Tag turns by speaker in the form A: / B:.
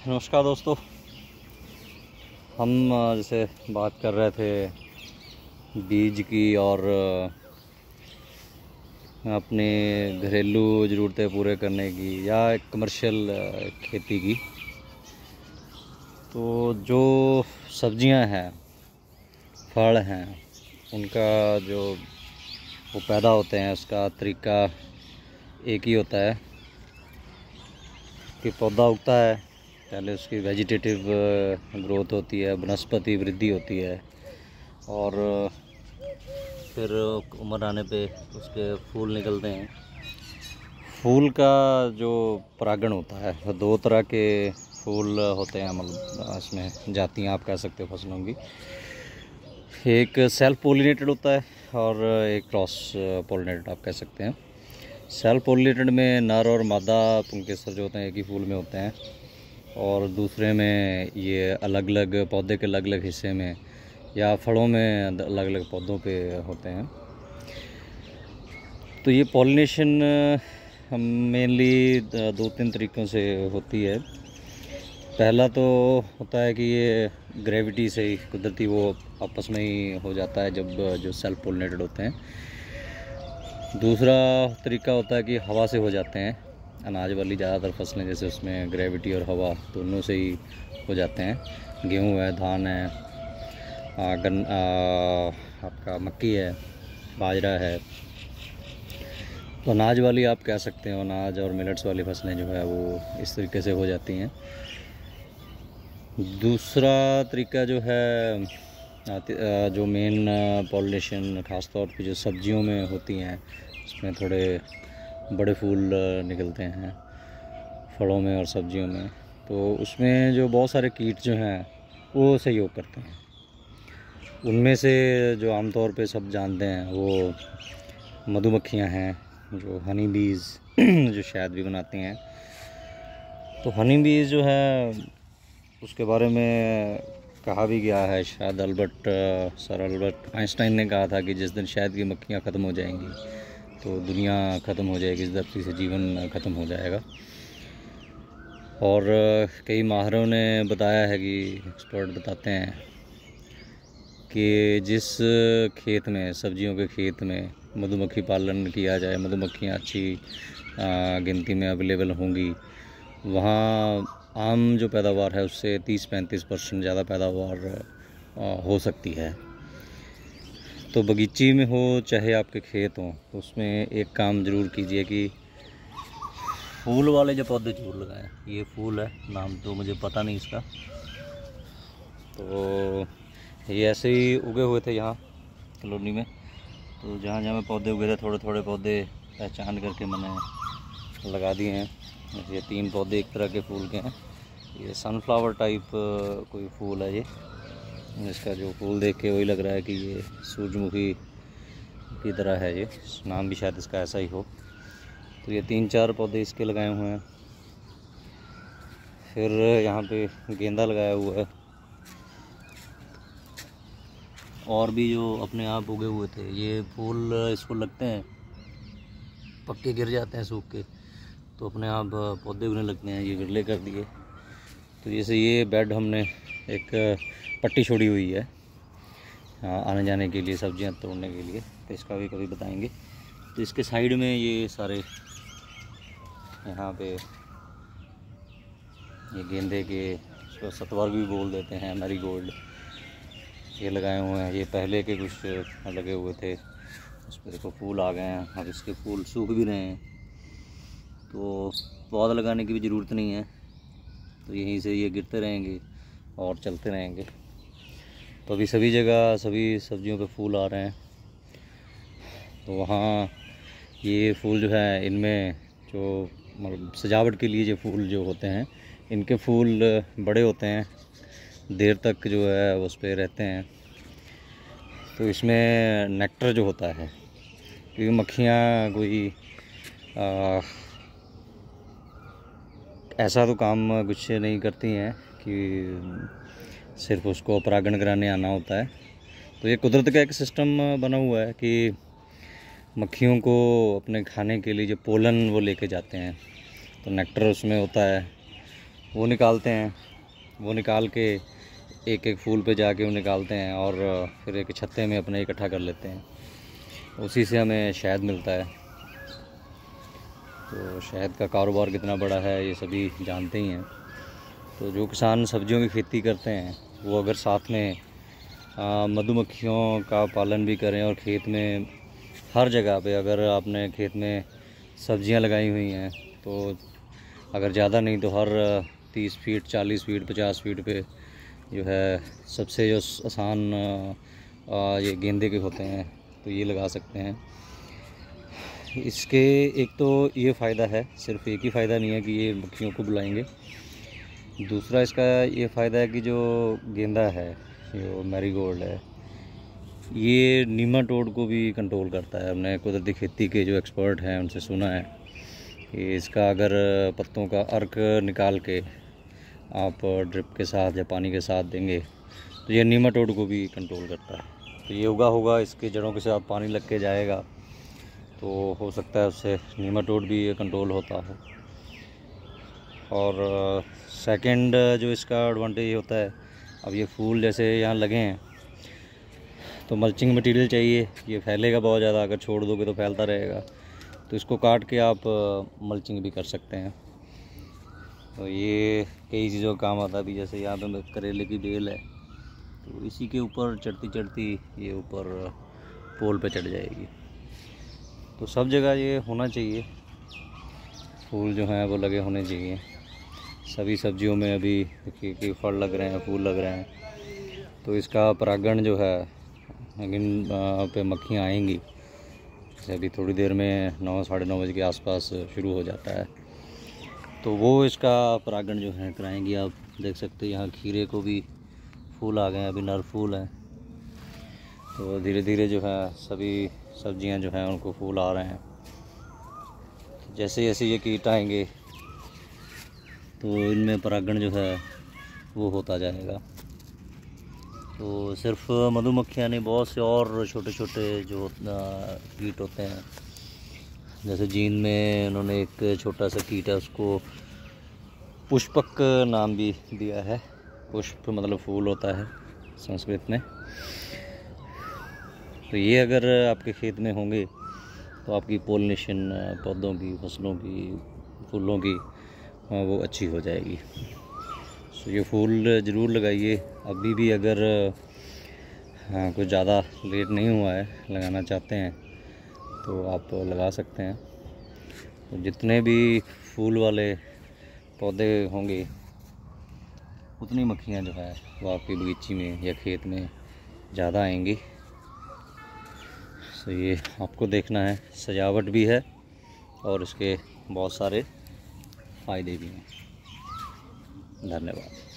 A: नमस्कार दोस्तों। हम जैसे बात कर रहे थे बीज की और अपने घरेलू ज़रूरतें पूरे करने की या एक कमर्शियल खेती की। तो जो सब्जियां हैं, फल हैं, उनका जो वो पैदा होते हैं उसका तरीका एक ही होता है कि पौधा उगता है, पहले उसकी वेजिटेटिव ग्रोथ होती है, वनस्पति वृद्धि होती है और फिर उम्र आने पे उसके फूल निकलते हैं। फूल का जो परागण होता है, वो दो तरह के फूल होते हैं, मतलब इसमें जातियाँ आप कह सकते हो फसलों की। एक सेल्फ पोलिनेटेड होता है और एक क्रॉस पोलिनेटेड आप कह सकते हैं। सेल्फ पोलिनेटेड में नर और मादा पुंकेसर जो होते हैं एक ही फूल में होते हैं, और दूसरे में ये अलग अलग पौधे के अलग अलग हिस्से में या फलों में अलग अलग पौधों पे होते हैं। तो ये पॉलिनेशन मेनली दो तीन तरीक़ों से होती है। पहला तो होता है कि ये ग्रेविटी से ही कुदरती वो आपस में ही हो जाता है जब जो सेल्फ पोलिनेटेड होते हैं। दूसरा तरीका होता है कि हवा से हो जाते हैं। अनाज वाली ज़्यादातर फसलें जैसे उसमें ग्रेविटी और हवा दोनों से ही हो जाते हैं। गेहूँ है, धान है, आपका मक्की है, बाजरा है। तो अनाज वाली आप कह सकते हो, अनाज और मिलेट्स वाली फसलें जो है वो इस तरीके से हो जाती हैं। दूसरा तरीका जो है जो मेन पॉलिनेशन ख़ास तौर पे जो सब्जियों में होती हैं, उसमें थोड़े बड़े फूल निकलते हैं फलों में और सब्जियों में। तो उसमें जो बहुत सारे कीट जो हैं वो सहयोग करते हैं। उनमें से जो आमतौर पे सब जानते हैं वो मधुमक्खियां हैं, जो हनी बीज़ जो शहद भी बनाती हैं। तो हनी बीज़ जो है उसके बारे में कहा भी गया है, शायद सर अल्बर्ट आइंस्टाइन ने कहा था कि जिस दिन शहद की मक्खियाँ ख़त्म हो जाएंगी तो दुनिया ख़त्म हो जाएगी, इस धरती से जीवन ख़त्म हो जाएगा। और कई माहिरों ने बताया है कि एक्सपर्ट बताते हैं कि जिस खेत में, सब्जियों के खेत में मधुमक्खी पालन किया जाए, मधुमक्खियाँ अच्छी गिनती में अवेलेबल होंगी, वहाँ आम जो पैदावार है उससे 30-35% ज़्यादा पैदावार हो सकती है। तो बगीची में हो चाहे आपके खेत हों, तो उसमें एक काम ज़रूर कीजिए कि फूल वाले जो पौधे ज़रूर लगाएं। ये फूल है, नाम तो मुझे पता नहीं इसका। तो ये ऐसे ही उगे हुए थे यहाँ कॉलोनी में। तो जहाँ जहाँ में पौधे उगे थे, थोड़े थोड़े पौधे पहचान करके मैंने लगा दिए हैं। ये 3 पौधे एक तरह के फूल के हैं। ये सनफ्लावर टाइप कोई फूल है ये। इसका जो फूल देख के वही लग रहा है कि ये सूरजमुखी की तरह है, ये नाम भी शायद इसका ऐसा ही हो। तो ये 3-4 पौधे इसके लगाए हुए हैं। फिर यहाँ पे गेंदा लगाया हुआ है, और भी जो अपने आप उगे हुए थे। ये फूल इसको लगते हैं, पक्के गिर जाते हैं सूख के, तो अपने आप पौधे उगने लगते हैं। ये विरले कर दिए। तो जैसे ये बेड हमने एक पट्टी छोड़ी हुई है आने जाने के लिए, सब्जियां तोड़ने के लिए, तो इसका भी कभी बताएंगे। तो इसके साइड में ये सारे यहाँ पे ये गेंदे के, इसको सतवर्ग भी बोल देते हैं, मैरीगोल्ड, ये लगाए हुए हैं। ये पहले के कुछ लगे हुए थे, उस पर देखो फूल आ गए हैं। अब इसके फूल सूख भी रहे हैं, तो पौधा लगाने की भी ज़रूरत नहीं है। तो यहीं से ये गिरते रहेंगे और चलते रहेंगे। तो अभी सभी जगह सभी सब्जियों पे फूल आ रहे हैं। तो वहाँ ये फूल जो है, इनमें जो मतलब सजावट के लिए जो फूल जो होते हैं, इनके फूल बड़े होते हैं, देर तक जो है उस पर रहते हैं। तो इसमें नेक्टर जो होता है, क्योंकि मक्खियाँ कोई ऐसा तो काम कुछ नहीं करती हैं कि सिर्फ उसको परागण कराने आना होता है। तो ये कुदरत का एक सिस्टम बना हुआ है कि मक्खियों को अपने खाने के लिए जो पोलन वो लेके जाते हैं। तो नेक्टर उसमें होता है, वो निकालते हैं। वो निकाल के एक एक फूल पे जाके वो निकालते हैं और फिर एक छत्ते में अपने इकट्ठा कर लेते हैं। उसी से हमें शहद मिलता है। तो शहद का कारोबार कितना बड़ा है ये सभी जानते ही हैं। तो जो किसान सब्जियों की खेती करते हैं वो अगर साथ में मधुमक्खियों का पालन भी करें और खेत में हर जगह पे अगर आपने खेत में सब्जियां लगाई हुई हैं तो अगर ज़्यादा नहीं तो हर 30 फीट 40 फीट 50 फीट पे जो है सबसे जो आसान ये गेंदे के होते हैं तो ये लगा सकते हैं। इसके एक तो ये फ़ायदा है, सिर्फ एक ही फ़ायदा नहीं है कि ये मक्खियों को बुलाएंगे। दूसरा इसका ये फ़ायदा है कि जो गेंदा है, जो मैरीगोल्ड है, ये नीमाटोड को भी कंट्रोल करता है। हमने कुदरती खेती के जो एक्सपर्ट हैं उनसे सुना है कि इसका अगर पत्तों का अर्क निकाल के आप ड्रिप के साथ या पानी के साथ देंगे तो ये नीमाटोड को भी कंट्रोल करता है। तो ये उगा होगा इसके जड़ों के साथ पानी लग के जाएगा तो हो सकता है उससे नीमाटोड भी ये कंट्रोल होता हो। और सेकंड जो इसका एडवांटेज होता है, अब ये फूल जैसे यहाँ लगे हैं तो मल्चिंग मटेरियल चाहिए। ये फैलेगा बहुत ज़्यादा, अगर छोड़ दोगे तो फैलता रहेगा। तो इसको काट के आप मल्चिंग भी कर सकते हैं। तो ये कई चीज़ों का काम आता है। अभी जैसे यहाँ पे करेले की बेल है तो इसी के ऊपर चढ़ती चढ़ती ये ऊपर पोल पे चढ़ जाएगी। तो सब जगह ये होना चाहिए, फूल जो हैं वो लगे होने चाहिए। सभी सब्जियों में अभी देखिए कि फल लग रहे हैं, फूल लग रहे हैं। तो इसका परागण जो है इन पे मक्खियाँ आएंगी। जैसे अभी थोड़ी देर में 9 साढ़े 9 बजे के आसपास शुरू हो जाता है तो वो इसका परागण जो है कराएंगी। आप देख सकते हैं यहाँ खीरे को भी फूल आ गए हैं, अभी नर फूल हैं। तो धीरे धीरे जो है सभी सब्जियां जो हैं उनको फूल आ रहे हैं। जैसे जैसे ये कीट आएंगे तो इनमें परागण जो है वो होता जाएगा। तो सिर्फ मधुमक्खियाँ नहीं, बहुत से और छोटे छोटे जो कीट होते हैं। जैसे जींद में उन्होंने एक छोटा सा कीट है उसको पुष्पक नाम भी दिया है। पुष्प मतलब फूल होता है संस्कृत में। तो ये अगर आपके खेत में होंगे तो आपकी पोलिनेशन पौधों की, फसलों की, फूलों की वो अच्छी हो जाएगी। तो ये फूल ज़रूर लगाइए। अभी भी अगर कुछ ज़्यादा लेट नहीं हुआ है, लगाना चाहते हैं तो आप लगा सकते हैं। तो जितने भी फूल वाले पौधे होंगे उतनी मक्खियाँ जो है वो आपकी बगीची में या खेत में ज़्यादा आएंगी। तो ये आपको देखना है, सजावट भी है और इसके बहुत सारे फ़ायदे भी हैं। धन्यवाद।